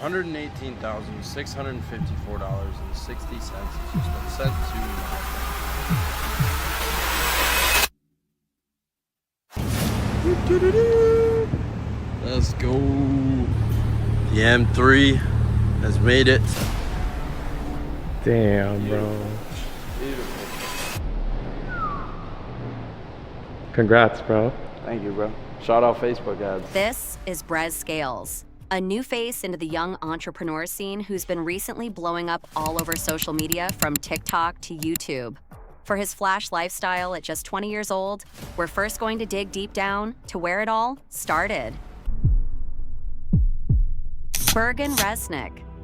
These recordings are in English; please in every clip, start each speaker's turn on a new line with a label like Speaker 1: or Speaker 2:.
Speaker 1: $118,654.60 has just been sent to my account. Let's go. The M3 has made it.
Speaker 2: Damn, bro.
Speaker 1: Beautiful.
Speaker 2: Congrats, bro.
Speaker 1: Thank you, bro. Shout out Facebook ads.
Speaker 3: This is Brezscales, a new face into the young entrepreneur scene who's been recently blowing up all over social media from TikTok to YouTube. For his flash lifestyle at just 20 years old, we're first going to dig deep down to where it all started. Brez,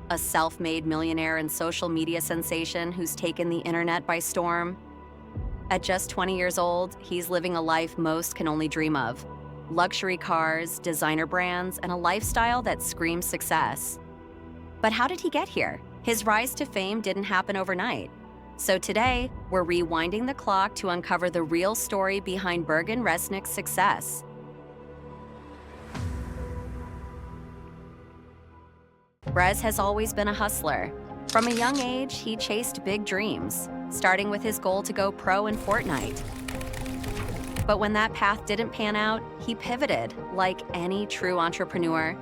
Speaker 3: a self-made millionaire and social media sensation who's taken the internet by storm. At just 20 years old, he's living a life most can only dream of. Luxury cars, designer brands, and a lifestyle that screams success. But how did he get here? His rise to fame didn't happen overnight. So today, we're rewinding the clock to uncover the real story behind Brez's success. Brez has always been a hustler. From a young age, he chased big dreams, starting with his goal to go pro in Fortnite. But when that path didn't pan out, he pivoted like any true entrepreneur.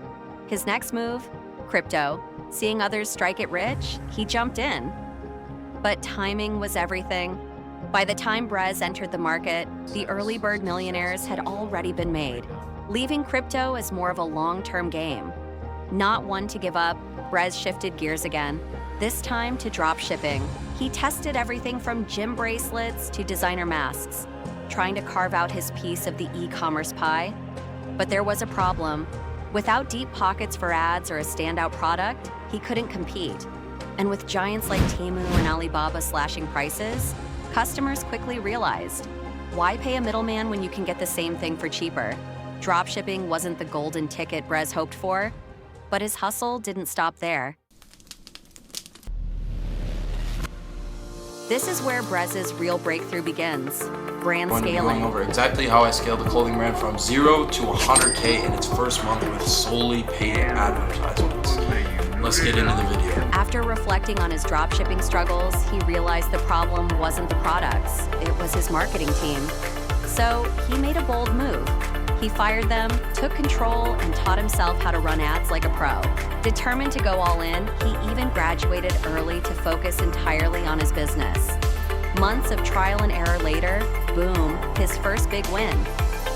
Speaker 3: His next move? Crypto. Seeing others strike it rich, he jumped in. But timing was everything. By the time Brez entered the market, the early bird millionaires had already been made, leaving crypto as more of a long-term game. Not one to give up, Brez shifted gears again, this time to drop shipping. He tested everything from gym bracelets to designer masks, trying to carve out his piece of the e-commerce pie. But there was a problem. Without deep pockets for ads or a standout product, he couldn't compete. And with giants like Temu and Alibaba slashing prices, customers quickly realized, why pay a middleman when you can get the same thing for cheaper? Dropshipping wasn't the golden ticket Brez hoped for, but his hustle didn't stop there. This is where Brez's real breakthrough begins. Brand scaling.
Speaker 4: Going over exactly how I scaled the clothing brand from 0 to 100K in its first month with solely paid advertisements. Let's get into the video.
Speaker 3: After reflecting on his dropshipping struggles, he realized the problem wasn't the products, it was his marketing team. So he made a bold move. He fired them, took control, and taught himself how to run ads like a pro. Determined to go all in, he even graduated early to focus entirely on his business. Months of trial and error later, boom, his first big win.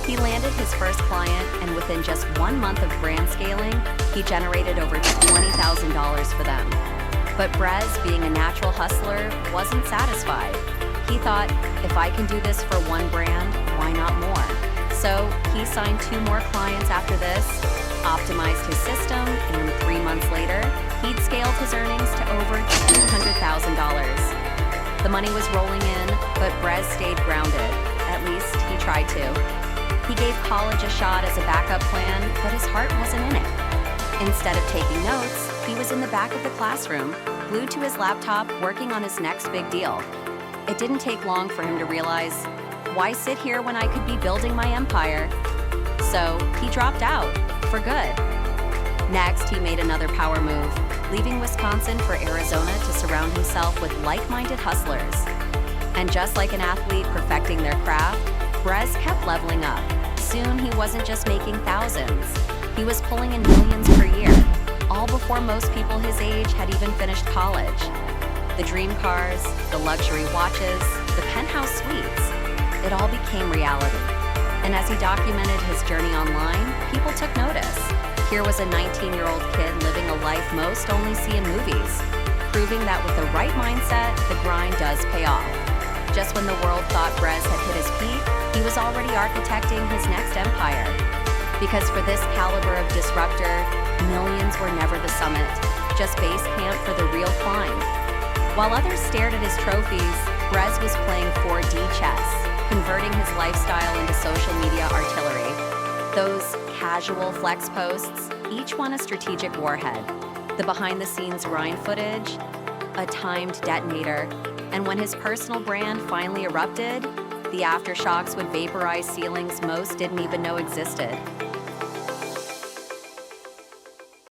Speaker 3: He landed his first client, and within just 1 month of brand scaling, he generated over $20,000 for them. But Brez, being a natural hustler, wasn't satisfied. He thought, if I can do this for one brand, why not more? So he signed 2 more clients after this, optimized his system, and 3 months later, he'd scaled his earnings to over $200,000. The money was rolling in, but Brez stayed grounded. At least he tried to. He gave college a shot as a backup plan, but his heart wasn't in it. Instead of taking notes, he was in the back of the classroom, glued to his laptop, working on his next big deal. It didn't take long for him to realize, why sit here when I could be building my empire? So he dropped out, for good. Next, he made another power move, leaving Wisconsin for Arizona to surround himself with like-minded hustlers. And just like an athlete perfecting their craft, Brez kept leveling up. Soon, he wasn't just making thousands. He was pulling in millions per year, all before most people his age had even finished college. The dream cars, the luxury watches, the penthouse suites, it all became reality. And as he documented his journey online, people took notice. Here was a 19-year-old kid living a life most only see in movies, proving that with the right mindset, the grind does pay off. Just when the world thought Brez had hit his peak, he was already architecting his next empire. Because for this caliber of disruptor, millions were never the summit, just base camp for the real climb. While others stared at his trophies, Brez was playing 4D chess, converting his lifestyle into social media artillery. Those casual flex posts, each one a strategic warhead. The behind-the-scenes grind footage, a timed detonator. And when his personal brand finally erupted, the aftershocks would vaporize ceilings most didn't even know existed.